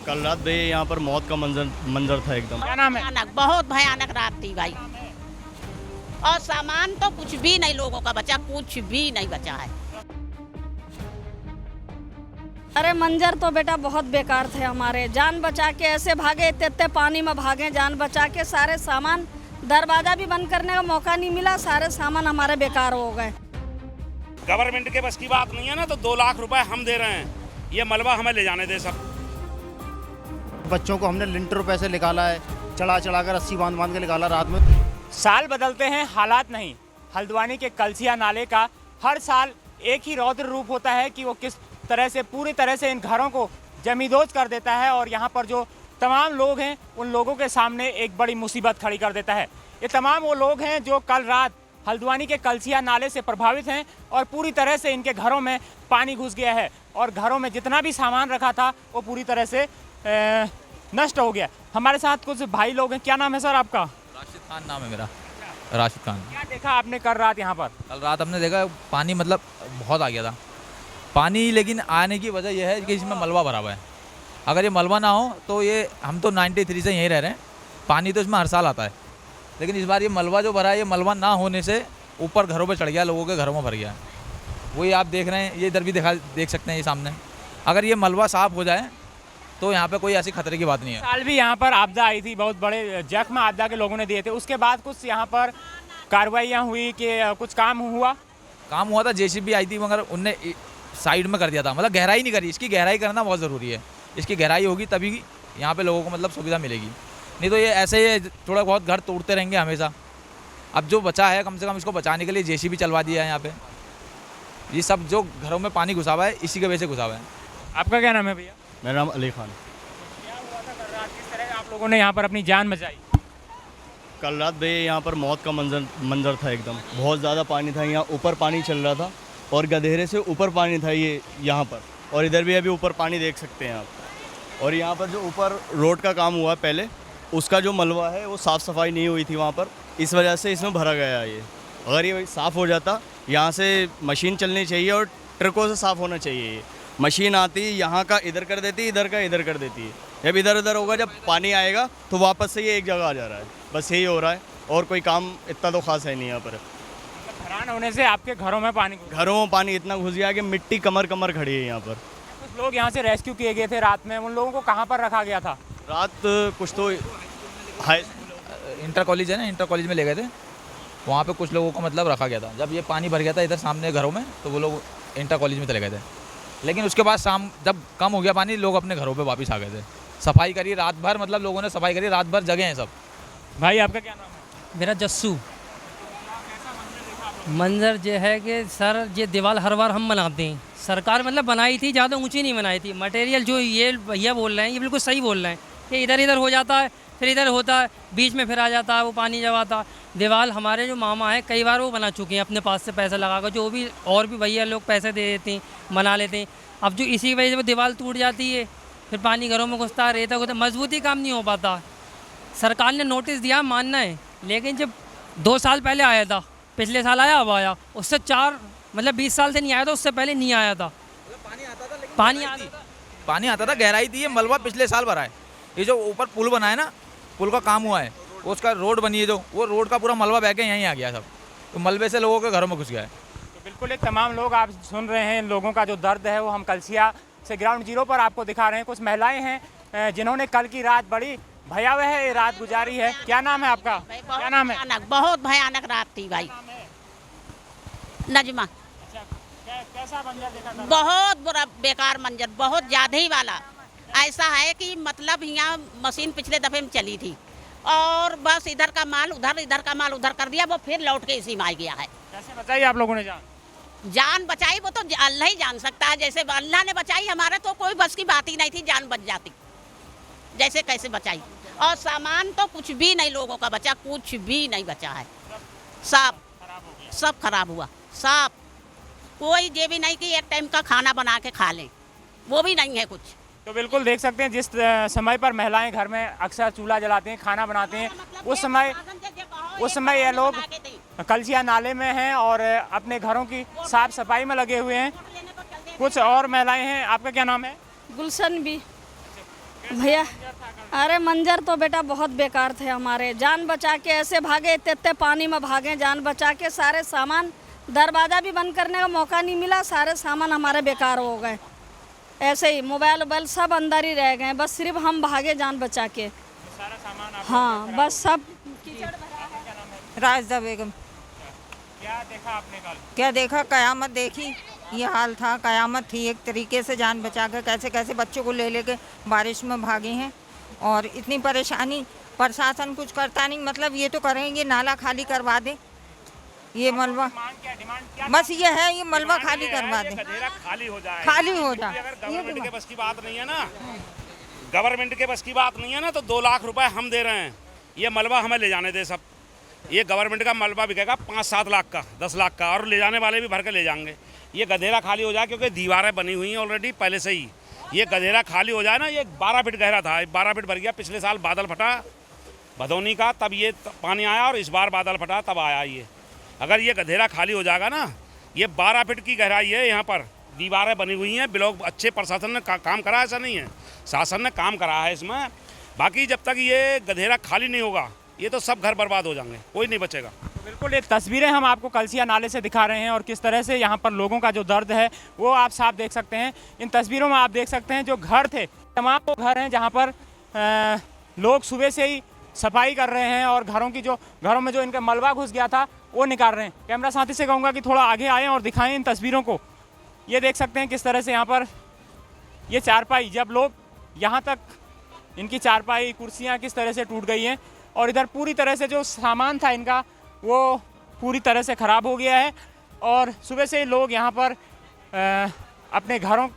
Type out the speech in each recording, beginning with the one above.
कल रात भैया यहाँ पर मौत का मंजर था एकदम। क्या नाम है? भयानक, बहुत भयानक रात थी भाई। और सामान तो कुछ भी नहीं लोगों का बचा, कुछ भी नहीं बचा है। अरे मंजर तो बेटा बहुत बेकार थे हमारे। जान बचा के ऐसे भागे, इतने पानी में भागे, जान बचा के सारे सामान, दरवाजा भी बंद करने का मौका नहीं मिला, सारे सामान हमारे बेकार हो गए। गवर्नमेंट के बस की बात नहीं है ना, तो 2 लाख रुपए हम दे रहे हैं, ये मलबा हमें ले जाने दे सब। बच्चों को हमने लिंटर पैसे निकाला है, चढ़ा कर रस्सी बांध के निकाला रात में। साल बदलते हैं हालात नहीं। हल्द्वानी के कलसिया नाले का हर साल एक ही रौद्र रूप होता है कि वो किस तरह से पूरी तरह से इन घरों को जमींदोज कर देता है और यहाँ पर जो तमाम लोग हैं उन लोगों के सामने एक बड़ी मुसीबत खड़ी कर देता है। ये तमाम वो लोग हैं जो कल रात हल्द्वानी के कलसिया नाले से प्रभावित हैं और पूरी तरह से इनके घरों में पानी घुस गया है और घरों में जितना भी सामान रखा था वो पूरी तरह से नष्ट हो गया। हमारे साथ कुछ भाई लोग हैं। क्या नाम है सर आपका? राशिद खान नाम है मेरा, राशिद खान। क्या देखा आपने कल रात यहाँ पर? कल रात हमने देखा पानी मतलब बहुत आ गया था पानी, लेकिन आने की वजह यह है कि इसमें मलबा भरा हुआ है। अगर ये मलबा ना हो तो ये, हम तो 93 से यहीं रह रहे हैं, पानी तो इसमें हर साल आता है, लेकिन इस बार ये मलबा जो भरा है, ये मलबा ना होने से ऊपर घरों पे चढ़ गया, लोगों के घरों में भर गया है। वही आप देख रहे हैं, ये इधर भी देख सकते हैं ये सामने। अगर ये मलबा साफ़ हो जाए तो यहाँ पे कोई ऐसी खतरे की बात नहीं है। साल भी यहाँ पर आपदा आई थी, बहुत बड़े जख्म आपदा के लोगों ने दिए थे। उसके बाद कुछ यहाँ पर कार्रवाइयाँ हुई कि कुछ काम हुआ था, जेसीबी आई थी, मगर उनने साइड में कर दिया था, मतलब गहराई नहीं करी। इसकी गहराई करना बहुत ज़रूरी है, इसकी गहराई होगी तभी यहाँ पे लोगों को मतलब सुविधा मिलेगी, नहीं तो ये ऐसे ही थोड़ा बहुत घर तोड़ते रहेंगे हमेशा। अब जो बचा है कम से कम इसको बचाने के लिए जेसीबी चलवा दिया है यहाँ पे। ये सब जो घरों में पानी घुसा हुआ है इसी की वजह से घुसा हुआ है। आपका क्या नाम है भैया? मेरा नाम अली खान। क्या हुआ था कल रात, किस तरह आप लोगों ने यहाँ पर अपनी जान बचाई? कल रात भैया यहाँ पर मौत का मंजर था एकदम। बहुत ज़्यादा पानी था, यहाँ ऊपर पानी चल रहा था और गधेरे से ऊपर पानी था ये यहाँ पर, और इधर भी अभी ऊपर पानी देख सकते हैं आप। और यहाँ पर जो ऊपर रोड का काम हुआ पहले, उसका जो मलबा है वो साफ़ सफाई नहीं हुई थी वहाँ पर, इस वजह से इसमें भरा गया ये। अगर ये साफ़ हो जाता, यहाँ से मशीन चलनी चाहिए और ट्रकों से साफ़ होना चाहिए। ये मशीन आती यहाँ का इधर कर देती है, इधर का इधर कर देती है। जब इधर उधर होगा, जब पानी आएगा तो वापस से ये एक जगह आ जा रहा है, बस यही हो रहा है और कोई काम इतना तो खास है नहीं यहाँ पर। भरान होने से आपके घरों में पानी इतना घुस गया कि मिट्टी कमर खड़ी है यहाँ पर। कुछ लोग यहाँ से रेस्क्यू किए गए थे रात में, उन लोगों को कहाँ पर रखा गया था? रात कुछ तो हाई इंटर कॉलेज है ना, इंटर कॉलेज में ले गए थे, वहाँ पे कुछ लोगों को मतलब रखा गया था। जब ये पानी भर गया था इधर सामने घरों में, तो वो लोग इंटर कॉलेज में चले गए थे, लेकिन उसके बाद शाम जब कम हो गया पानी, लोग अपने घरों पे वापस आ गए थे। सफाई करी रात भर, मतलब लोगों ने सफाई करी रात भर, जगह हैं सब। भाई आपका क्या नाम है? मेरा जस्सू। मंजर ये है कि सर, ये दीवार हर बार हम बनाते हैं, सरकार मतलब बनाई थी, ज़्यादा ऊंची नहीं बनाई थी। मटेरियल जो ये भैया बोल रहे हैं ये बिल्कुल सही बोल रहे हैं कि इधर इधर हो जाता है, फिर इधर होता है, बीच में फिर आ जाता है वो पानी जब आता। दीवार हमारे जो मामा हैं कई बार वो बना चुके हैं अपने पास से पैसा लगाकर, जो भी और भी भैया लोग पैसे दे देते हैं, बना लेते हैं। अब जो इसी वजह से वो दीवार टूट जाती है, फिर पानी घरों में घुसता रहता है, मजबूती काम नहीं हो पाता। सरकार ने नोटिस दिया, मानना है, लेकिन जब 2 साल पहले आया था, पिछले साल आया, अब आया, उससे 20 साल से नहीं आया था, उससे पहले नहीं आया था। पानी आता था, गहराई थी। ये मलबा पिछले साल भरा है। ये जो ऊपर पुल बना है ना, पुल का काम हुआ है, उसका रोड बनी है, जो वो रोड का पूरा मलबा बह के यहीं आ गया सब, तो मलबे से लोगों के घरों में घुस गया है। तो बिल्कुल एक तमाम लोग आप सुन रहे हैं, लोगों का जो दर्द है वो हम कलसिया से ग्राउंड जीरो पर आपको दिखा रहे हैं। कुछ महिलाएं हैं जिन्होंने कल की रात बड़ी भयावह रात गुजारी है। क्या नाम है आपका? क्या नाम है? बहुत भयानक रात थी भाई। नजमा। कैसा मंजर देखा था? बहुत बुरा बेकार मंजर, बहुत ज्यादा ही वाला। ऐसा है कि मतलब यहाँ मशीन पिछले दफे में चली थी और बस इधर का माल उधर, इधर का माल उधर कर दिया, वो फिर लौट के इसी में आ गया है। कैसे बचाई आप लोगों ने जान बचाई? वो तो अल्लाह ही जान सकता है। जैसे अल्लाह ने बचाई, हमारे तो कोई बस की बात ही नहीं थी, जान बच जाती। जैसे कैसे बचाई। और सामान तो कुछ भी नहीं लोगों का बचा, कुछ भी नहीं बचा है, सब खराब हुआ, सब। कोई ये भी नहीं कि एक टाइम का खाना बना के खा लें, वो भी नहीं है कुछ। तो बिल्कुल देख सकते हैं, जिस समय पर महिलाएं घर में अक्सर चूल्हा जलाते हैं, खाना बनाते हैं, उस समय ये लोग कलसिया नाले में हैं और अपने घरों की साफ सफाई में लगे हुए हैं। कुछ और महिलाएं हैं। आपका क्या नाम है? गुलशन भी। भैया अरे मंजर तो बेटा बहुत बेकार थे हमारे। जान बचा के ऐसे भागे, इतने इतने पानी में भागे जान बचा के। सारे सामान, दरवाज़ा भी बंद करने का मौका नहीं मिला। सारे सामान हमारे बेकार हो गए। ऐसे ही मोबाइल वोबाइल सब अंदर ही रह गए। बस सिर्फ हम भागे जान बचा के। सारा सामान हाँ बस सब राजदा बेगम। क्या देखा आपने कल? क्या देखा, कयामत देखी। ये हाल था, कयामत थी। एक तरीके से जान बचा कर कैसे कैसे बच्चों को ले लेके बारिश में भागे हैं। और इतनी परेशानी, प्रशासन कुछ करता नहीं। मतलब ये तो करेंगे नाला खाली करवा दे, ये मलबा, डिमांड क्या? बस ये है, ये मलबा खाली करवा दे, गधेरा खाली हो जाए, खाली हो जाए। अगर गवर्नमेंट के बस की बात नहीं है ना, गवर्नमेंट के बस की बात नहीं है ना, तो 2 लाख रुपए हम दे रहे हैं। ये मलबा हमें ले जाने दे सब। ये गवर्नमेंट का मलबा बिकेगा 5-7 लाख का, 10 लाख का, और ले जाने वाले भी भर के ले जाएंगे। ये गधेरा खाली हो जाए, क्योंकि दीवारें बनी हुई हैं ऑलरेडी पहले से ही। ये गधेरा खाली हो जाए ना, ये 12 फीट गहरा था, 12 फीट भर गया। पिछले साल बादल फटा भदौनी का, तब ये पानी आया, और इस बार बादल फटा तब आया ये। अगर ये गधेरा खाली हो जाएगा ना, ये 12 फीट की गहराई है। यहाँ पर दीवारें बनी हुई हैं। ब्लॉक अच्छे प्रशासन ने काम करा, ऐसा नहीं है, शासन ने काम करा है इसमें। बाकी जब तक ये गधेरा खाली नहीं होगा, ये तो सब घर बर्बाद हो जाएंगे, कोई नहीं बचेगा। तो बिल्कुल ये तस्वीरें हम आपको कलसिया नाले से दिखा रहे हैं, और किस तरह से यहाँ पर लोगों का जो दर्द है वो आप साफ देख सकते हैं। इन तस्वीरों में आप देख सकते हैं जो घर थे, तमाम वो घर हैं जहाँ पर लोग सुबह से ही सफाई कर रहे हैं, और घरों में जो इनका मलबा घुस गया था वो निकाल रहे हैं। कैमरा साथी से कहूँगा कि थोड़ा आगे आएँ और दिखाएँ इन तस्वीरों को। ये देख सकते हैं किस तरह से यहाँ पर ये चारपाई, जब लोग यहाँ तक, इनकी चारपाई कुर्सियाँ किस तरह से टूट गई हैं, और इधर पूरी तरह से जो सामान था इनका वो पूरी तरह से ख़राब हो गया है। और सुबह से ही लोग यहाँ पर अपने घरों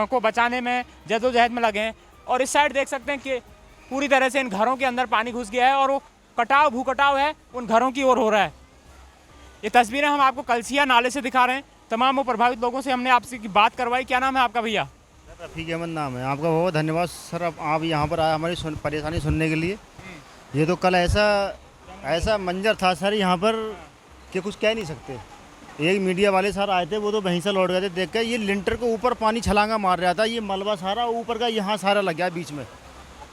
को बचाने में जद्दोजहद में लगे हैं। और इस साइड देख सकते हैं कि पूरी तरह से इन घरों के अंदर पानी घुस गया है, और वो भू कटाव है उन घरों की ओर हो रहा है। ये तस्वीरें हम आपको कलसिया नाले से दिखा रहे हैं। तमाम वो प्रभावित लोगों से हमने आपसे की बात करवाई। क्या नाम है आपका भैया? रफ़ीक अहमद नाम है। आपका बहुत धन्यवाद सर, आप यहाँ पर आए हमारी परेशानी सुनने के लिए। ये तो कल ऐसा मंजर था सर यहाँ पर कि कुछ कह नहीं सकते। एक मीडिया वाले सर आए थे, वो तो वहीं से लौट गए थे देख के। ये लिंटर के ऊपर पानी छलांगा मार रहा था। ये मलबा सारा ऊपर का यहाँ सारा लग गया बीच में,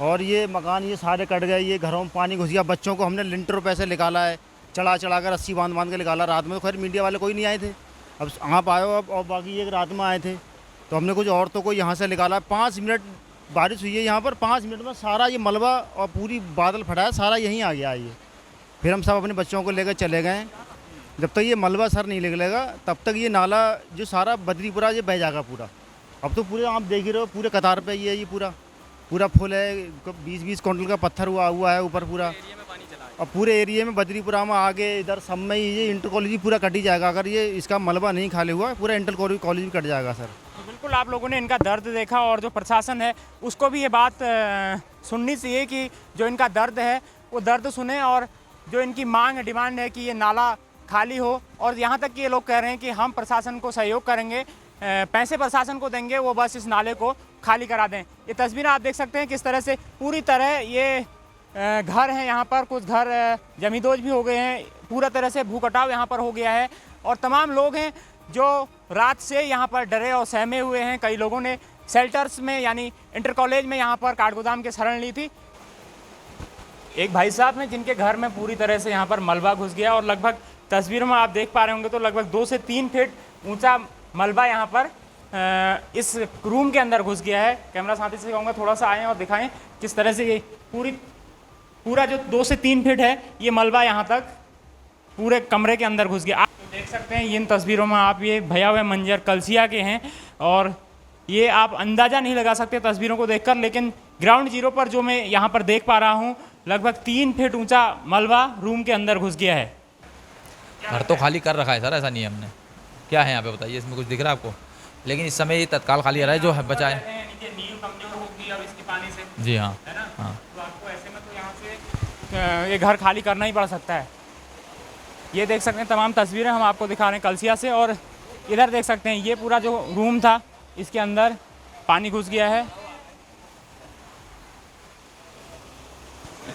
और ये मकान ये सारे कट गए। ये घरों में पानी घुस गया। बच्चों को हमने लिंटर पैसे निकाला है, चढ़ा कर रस्सी बांध के निकाला। रात में तो खैर मीडिया वाले कोई नहीं आए थे, अब आप आए हो। अब और बाकी एक रात में आए थे, तो हमने कुछ औरतों को यहाँ से निकाला। 5 मिनट बारिश हुई है यहाँ पर, 5 मिनट में सारा ये मलबा और पूरी बादल फटा है, सारा यहीं आ गया है ये। फिर हम सब अपने बच्चों को लेकर चले गए। जब तक ये मलबा सर नहीं निकलेगा तब तक ये नाला जो सारा बद्रीपुरा ये बह जाएगा पूरा। अब तो पूरे आप देख ही रहे हो, पूरे कतार पे ये पूरा फुल है। 20-20 क्विंटल का पत्थर हुआ है ऊपर पूरा, और पूरे एरिया में बद्रीपुरा में आगे इधर सब में ये इंटर कॉलेज पूरा कट ही जाएगा। अगर ये इसका मलबा नहीं खाली हुआ, पूरा इंटर कॉलेज भी कट जाएगा सर। तो बिल्कुल आप लोगों ने इनका दर्द देखा, और जो प्रशासन है उसको भी ये बात सुननी चाहिए कि जो इनका दर्द है वो दर्द सुने, और जो इनकी मांग है, डिमांड है कि ये नाला खाली हो। और यहाँ तक कि ये लोग कह रहे हैं कि हम प्रशासन को सहयोग करेंगे, पैसे प्रशासन को देंगे, वो बस इस नाले को खाली करा दें। ये तस्वीरें आप देख सकते हैं किस तरह से पूरी तरह ये घर हैं यहाँ पर। कुछ घर जमींदोज भी हो गए हैं, पूरा तरह से भू कटाव यहाँ पर हो गया है, और तमाम लोग हैं जो रात से यहाँ पर डरे और सहमे हुए हैं। कई लोगों ने शेल्टर्स में यानी इंटर कॉलेज में यहाँ पर काठगोदाम की शरण ली थी। एक भाई साहब हैं जिनके घर में पूरी तरह से यहाँ पर मलबा घुस गया, और लगभग तस्वीरों में आप देख पा रहे होंगे तो लगभग 2 से 3 फीट ऊंचा मलबा यहाँ पर इस रूम के अंदर घुस गया है। कैमरा साथी से कहूँगा थोड़ा सा आएँ और दिखाएं किस तरह से ये पूरा जो 2 से 3 फीट है ये मलबा यहाँ तक पूरे कमरे के अंदर घुस गया। आप देख सकते हैं इन तस्वीरों में आप ये भया हुए मंजर कलसिया के हैं, और ये आप अंदाज़ा नहीं लगा सकते तस्वीरों को देखकर। लेकिन ग्राउंड जीरो पर जो मैं यहाँ पर देख पा रहा हूँ, लगभग 3 फीट ऊंचा मलबा रूम के अंदर घुस गया है। घर तो खाली कर रखा है सर, ऐसा नहीं है हमने। क्या है यहाँ पे बताइए, इसमें कुछ दिख रहा है आपको? लेकिन इस समय ये तत्काल खाली आ रहा है जो बचा है। जी हाँ, हाँ। तो आपको ऐसे में तो यहाँ से ये घर खाली करना ही पड़ सकता है। ये देख सकते हैं तमाम तस्वीरें हम आपको दिखा रहे हैं कलसिया से, और इधर देख सकते हैं ये पूरा जो रूम था इसके अंदर पानी घुस गया है।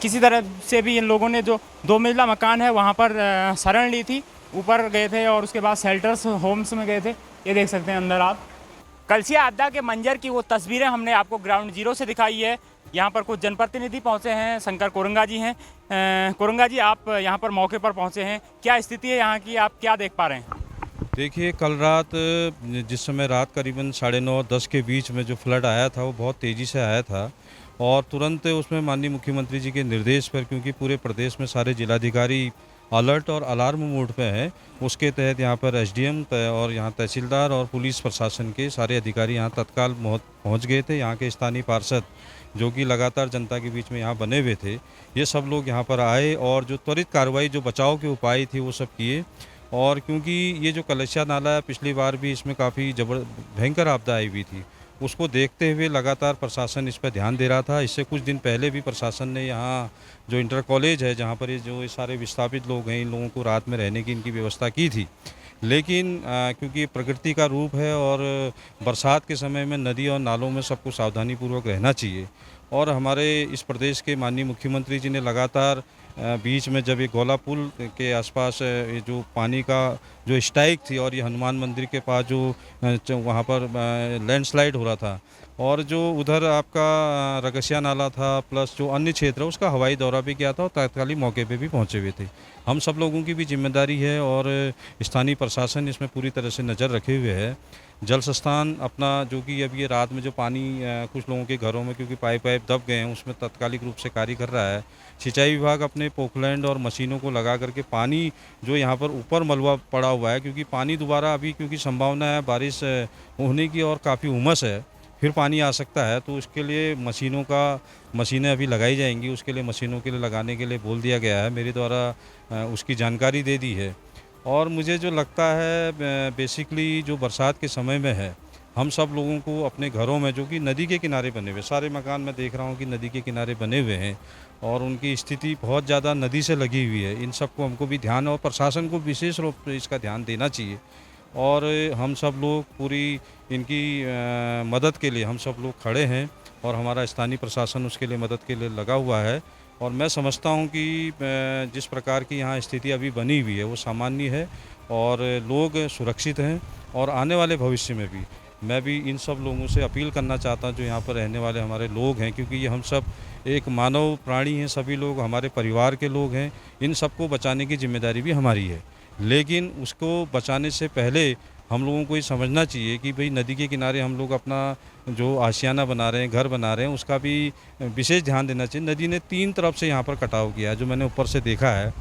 किसी तरह से भी इन लोगों ने जो 2 मंजिला मकान है वहाँ पर शरण ली थी, ऊपर गए थे और उसके बाद शेल्टर्स होम्स में गए थे। ये देख सकते हैं अंदर आप। कलसिया अड्डा के मंजर की वो तस्वीरें हमने आपको ग्राउंड जीरो से दिखाई है। यहाँ पर कुछ जनप्रतिनिधि पहुँचे हैं, शंकर कोरंगा जी हैं। कोरंगा जी, आप यहाँ पर मौके पर पहुँचे हैं, क्या स्थिति है यहाँ की, आप क्या देख पा रहे हैं? देखिए, कल रात जिस समय रात करीबन 9:30-10 के बीच में जो फ्लड आया था वो बहुत तेज़ी से आया था और तुरंत उसमें माननीय मुख्यमंत्री जी के निर्देश पर, क्योंकि पूरे प्रदेश में सारे जिलाधिकारी अलर्ट और अलार्म मोड पे हैं, उसके तहत यहाँ पर एसडीएम और यहाँ तहसीलदार और पुलिस प्रशासन के सारे अधिकारी यहाँ तत्काल पहुँच गए थे। यहाँ के स्थानीय पार्षद जो कि लगातार जनता के बीच में यहाँ बने हुए थे, ये सब लोग यहाँ पर आए और जो त्वरित कार्रवाई, जो बचाव के उपाय थे वो सब किए। और क्योंकि ये जो कलसिया नाला है, पिछली बार भी इसमें काफ़ी भयंकर आपदा आई हुई थी, उसको देखते हुए लगातार प्रशासन इस पर ध्यान दे रहा था। इससे कुछ दिन पहले भी प्रशासन ने यहाँ जो इंटर कॉलेज है, जहाँ पर ये सारे विस्थापित लोग हैं, इन लोगों को रात में रहने की इनकी व्यवस्था की थी। लेकिन क्योंकि प्रकृति का रूप है और बरसात के समय में नदी और नालों में सबको सावधानीपूर्वक रहना चाहिए। और हमारे इस प्रदेश के माननीय मुख्यमंत्री जी ने लगातार बीच में जब ये गोला पुल के आसपास ये जो पानी का जो स्ट्राइक थी और ये हनुमान मंदिर के पास जो वहाँ पर लैंडस्लाइड हो रहा था और जो उधर आपका रगसिया नाला था प्लस जो अन्य क्षेत्र है, उसका हवाई दौरा भी किया था और तात्कालिक मौके पे भी पहुँचे हुए थे। हम सब लोगों की भी जिम्मेदारी है और स्थानीय प्रशासन इसमें पूरी तरह से नज़र रखे हुए है। जल संस्थान अपना जो कि अभी ये रात में जो पानी कुछ लोगों के घरों में क्योंकि पाइप दब गए हैं, उसमें तात्कालिक रूप से कार्य कर रहा है। सिंचाई विभाग अपने पोकलैंड और मशीनों को लगा करके पानी जो यहाँ पर ऊपर मलबा पड़ा हुआ है, क्योंकि पानी दोबारा अभी क्योंकि संभावना है बारिश होने की और काफ़ी उमस है, फिर पानी आ सकता है, तो उसके लिए मशीनें अभी लगाई जाएंगी। उसके लिए मशीनों के लिए लगाने के लिए बोल दिया गया है, मेरे द्वारा उसकी जानकारी दे दी है। और मुझे जो लगता है बेसिकली जो बरसात के समय में है, हम सब लोगों को अपने घरों में जो कि नदी के किनारे बने हुए, सारे मकान मैं देख रहा हूँ कि नदी के किनारे बने हुए हैं और उनकी स्थिति बहुत ज़्यादा नदी से लगी हुई है, इन सबको हमको भी ध्यान और प्रशासन को विशेष रूप से इसका ध्यान देना चाहिए। और हम सब लोग पूरी इनकी मदद के लिए हम सब लोग खड़े हैं और हमारा स्थानीय प्रशासन उसके लिए मदद के लिए लगा हुआ है। और मैं समझता हूं कि जिस प्रकार की यहाँ स्थिति अभी बनी हुई है वो सामान्य है और लोग सुरक्षित हैं। और आने वाले भविष्य में भी मैं भी इन सब लोगों से अपील करना चाहता हूं जो यहाँ पर रहने वाले हमारे लोग हैं, क्योंकि ये हम सब एक मानव प्राणी हैं, सभी लोग हमारे परिवार के लोग हैं, इन सबको बचाने की जिम्मेदारी भी हमारी है। लेकिन उसको बचाने से पहले हम लोगों को ये समझना चाहिए कि भाई नदी के किनारे हम लोग अपना जो आशियाना बना रहे हैं, घर बना रहे हैं, उसका भी विशेष ध्यान देना चाहिए। नदी ने 3 तरफ से यहाँ पर कटाव किया है, जो मैंने ऊपर से देखा है,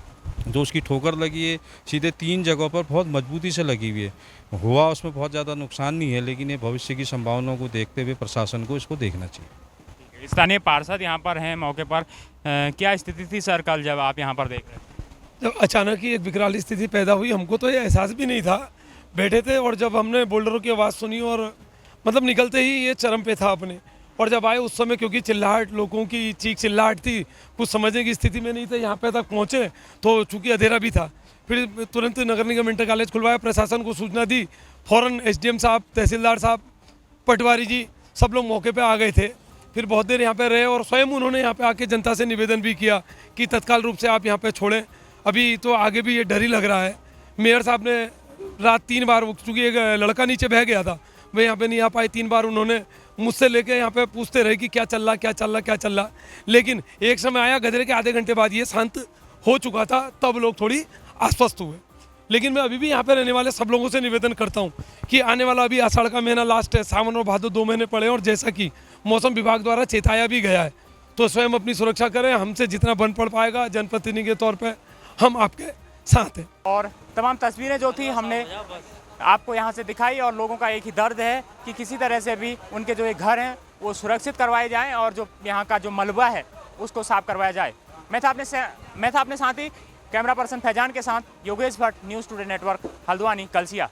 जो उसकी ठोकर लगी है सीधे 3 जगहों पर बहुत मजबूती से लगी हुई है। हुआ उसमें बहुत ज़्यादा नुकसान नहीं है, लेकिन ये भविष्य की संभावनाओं को देखते हुए प्रशासन को इसको देखना चाहिए। स्थानीय पार्षद यहाँ पर हैं मौके पर, क्या स्थिति थी सर कल जब आप यहाँ पर देख रहे थे? जब अचानक ही एक विकराल स्थिति पैदा हुई, हमको तो ये एहसास भी नहीं था, बैठे थे और जब हमने बोल्डरों की आवाज़ सुनी और मतलब निकलते ही ये चरम पे था अपने, और जब आए उस समय क्योंकि चिल्लाहट, लोगों की चीख चिल्लाहट थी, कुछ समझने की स्थिति में नहीं थे। यहाँ पे तक पहुँचे तो चूँकि अंधेरा भी था, फिर तुरंत नगर निगम इंटर कॉलेज खुलवाया, प्रशासन को सूचना दी, फ़ौरन एसडीएम साहब, तहसीलदार साहब, पटवारी जी सब लोग मौके पर आ गए थे। फिर बहुत देर यहाँ पर रहे और स्वयं उन्होंने यहाँ पर आके जनता से निवेदन भी किया कि तत्काल रूप से आप यहाँ पर छोड़ें, अभी तो आगे भी ये डर ही लग रहा है। मेयर साहब ने रात 3 बार, चूँकि एक लड़का नीचे बह गया था, वे यहाँ पे नहीं आ पाए, 3 बार उन्होंने मुझसे लेके यहाँ पे पूछते रहे कि क्या चल रहा। लेकिन एक समय आया, गधरे के आधे घंटे बाद ये शांत हो चुका था, तब लोग थोड़ी आश्वस्त हुए। लेकिन मैं अभी भी यहाँ पे रहने वाले सब लोगों से निवेदन करता हूँ कि आने वाला अभी आषाढ़ का महीना लास्ट है, सावन और भादो 2 महीने पड़े, और जैसा कि मौसम विभाग द्वारा चेताया भी गया है, तो स्वयं अपनी सुरक्षा करें। हमसे जितना बन पड़ पाएगा जनप्रतिनिधि के तौर पर हम आपके साथ हैं। और तमाम तस्वीरें जो थी हमने आपको यहाँ से दिखाई, और लोगों का एक ही दर्द है कि किसी तरह से भी उनके जो ये घर हैं वो सुरक्षित करवाए जाएं और जो यहाँ का जो मलबा है उसको साफ करवाया जाए। मैं था अपने साथी कैमरा पर्सन फैजान के साथ Yogesh Bhatt, news today network, Haldwani, Kalsia.